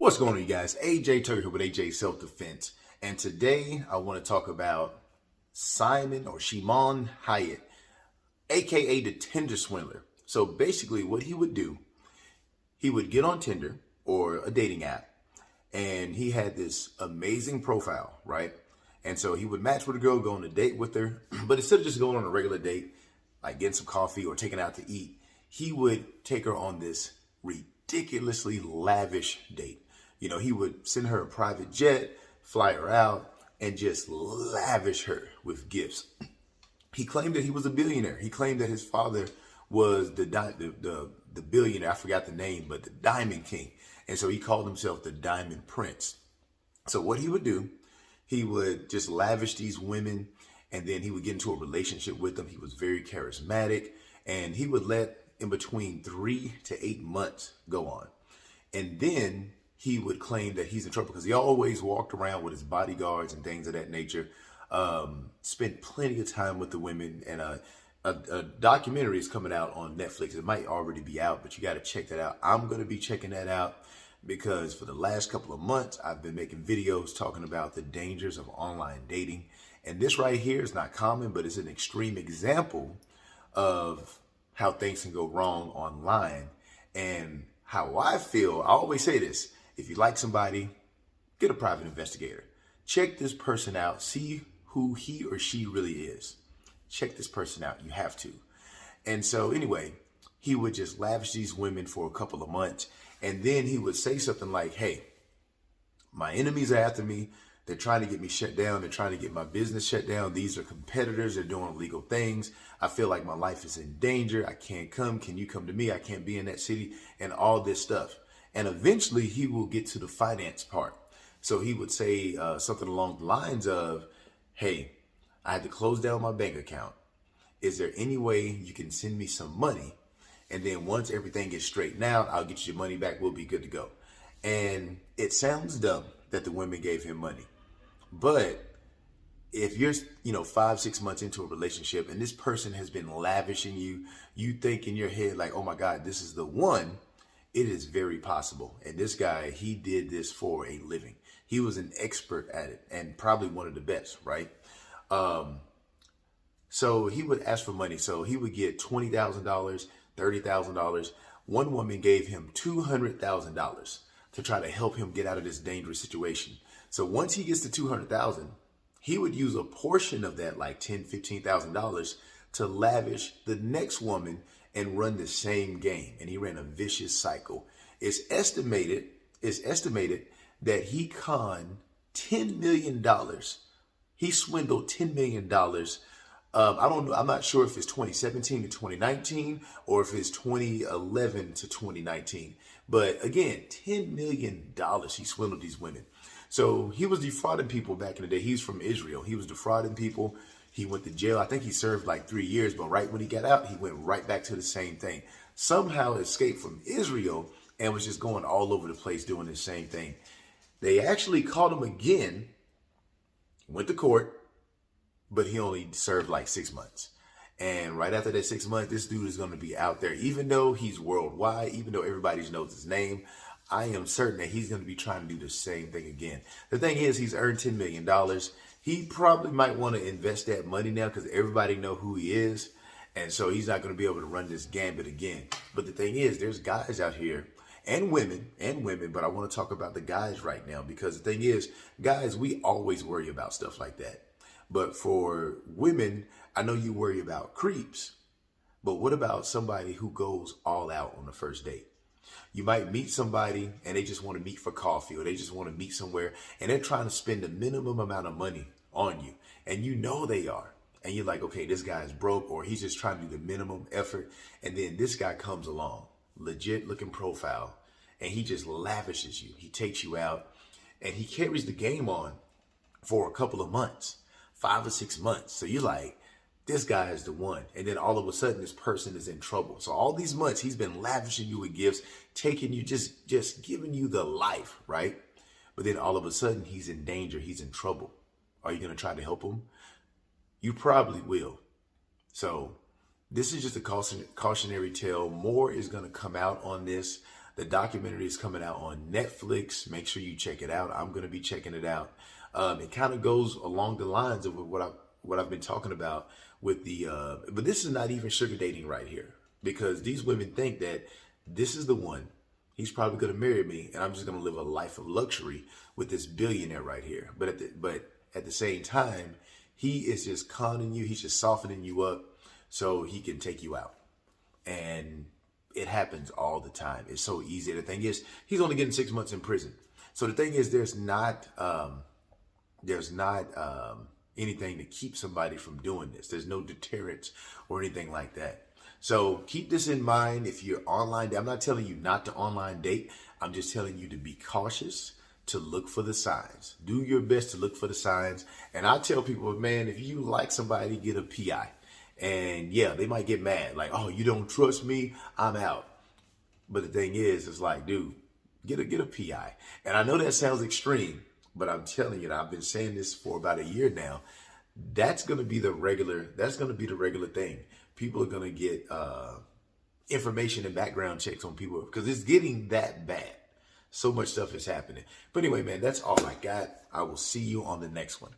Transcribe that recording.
What's going on, you guys? AJ Tucker here with AJ Self Defense, and today I want to talk about Simon or Shimon Hyatt, aka the Tinder Swindler. So basically, what he would do, he would get on Tinder or a dating app, and he had this amazing profile, right? And so he would match with a girl, go on a date with her, but instead of just going on a regular date, like getting some coffee or taking out to eat, he would take her on this ridiculously lavish date. You know, he would send her a private jet, fly her out, and just lavish her with gifts. He claimed that he was a billionaire. He claimed that his father was the billionaire. I forgot the name, but the Diamond King. And so he called himself the Diamond Prince. So what he would do, he would just lavish these women, and then he would get into a relationship with them. He was very charismatic, and he would let in between 3 to 8 months go on. And then he would claim that he's in trouble because he always walked around with his bodyguards and things of that nature. Spent plenty of time with the women, and a documentary is coming out on Netflix. It might already be out, but you got to check that out. I'm going to be checking that out because for the last couple of months, I've been making videos talking about the dangers of online dating. And this right here is not common, but it's an extreme example of how things can go wrong online. And how I feel, I always say this: if you like somebody, get a private investigator. Check this person out. See who he or she really is. Check this person out. You have to. And so anyway, he would just lavish these women for a couple of months. And then he would say something like, hey, my enemies are after me. They're trying to get me shut down. They're trying to get my business shut down. These are competitors. They're doing illegal things. I feel like my life is in danger. I can't come. Can you come to me? I can't be in that city, and all this stuff. And eventually he will get to the finance part. So he would say something along the lines of, hey, I had to close down my bank account. Is there any way you can send me some money? And then once everything gets straightened out, I'll get you your money back. We'll be good to go. And it sounds dumb that the women gave him money. But if you're, 5, 6 months into a relationship and this person has been lavishing you, you think in your head like, oh my God, this is the one. It is very possible. And this guy, he did this for a living. He was an expert at it and probably one of the best, right? So he would ask for money. So he would get $20,000, $30,000. One woman gave him $200,000 to try to help him get out of this dangerous situation. So once he gets to $200,000, he would use a portion of that, like $10,000, $15,000, to lavish the next woman and run the same game. And he ran a vicious cycle. It's estimated that he conned $10 million. He swindled $10 million. I don't know. I'm not sure if it's 2017 to 2019 or if it's 2011 to 2019. But again, $10 million he swindled these women. So he was defrauding people back in the day. He's from Israel. He was defrauding people. He went to jail. I think he served like 3 years, but right when he got out, he went right back to the same thing. Somehow escaped from Israel and was just going all over the place doing the same thing. They actually caught him again, went to court, but he only served like 6 months. And right after that 6 months, this dude is going to be out there. Even though he's worldwide, even though everybody knows his name, I am certain that he's going to be trying to do the same thing again. The thing is, he's earned $10 million. He probably might want to invest that money now because everybody know who he is. And so he's not going to be able to run this gambit again. But the thing is, there's guys out here and women, but I want to talk about the guys right now because the thing is, guys, we always worry about stuff like that. But for women, I know you worry about creeps, but what about somebody who goes all out on the first date? You might meet somebody and they just want to meet for coffee, or they just want to meet somewhere and they're trying to spend the minimum amount of money on you. And you know they are. And you're like, okay, this guy's broke, or he's just trying to do the minimum effort. And then this guy comes along, legit looking profile, and he just lavishes you. He takes you out and he carries the game on for a couple of months, 5 or 6 months. So you're like, this guy is the one. And then all of a sudden, this person is in trouble. So all these months, he's been lavishing you with gifts, taking you, just giving you the life, right? But then all of a sudden, he's in danger. He's in trouble. Are you going to try to help him? You probably will. So this is just a cautionary tale. More is going to come out on this. The documentary is coming out on Netflix. Make sure you check it out. I'm going to be checking it out. It kind of goes along the lines of what I've been talking about with the, but this is not even sugar dating right here, because these women think that this is the one. He's probably going to marry me, and I'm just going to live a life of luxury with this billionaire right here. But at the same time, he is just conning you. He's just softening you up so he can take you out. And it happens all the time. It's so easy. The thing is, he's only getting 6 months in prison. So the thing is, there's not anything to keep somebody from doing this. There's no deterrence or anything like that. So keep this in mind if you're online. I'm not telling you not to online date. I'm just telling you to be cautious, to look for the signs. Do your best to look for the signs. And I tell people, man, if you like somebody, get a PI. And yeah, they might get mad. Like, oh, you don't trust me? I'm out. But the thing is, it's like, dude, get a PI. And I know that sounds extreme, but I'm telling you, I've been saying this for about a year now. That's going to be the regular thing. People are going to get information and background checks on people because it's getting that bad. So much stuff is happening. But anyway, man, that's all I got. I will see you on the next one.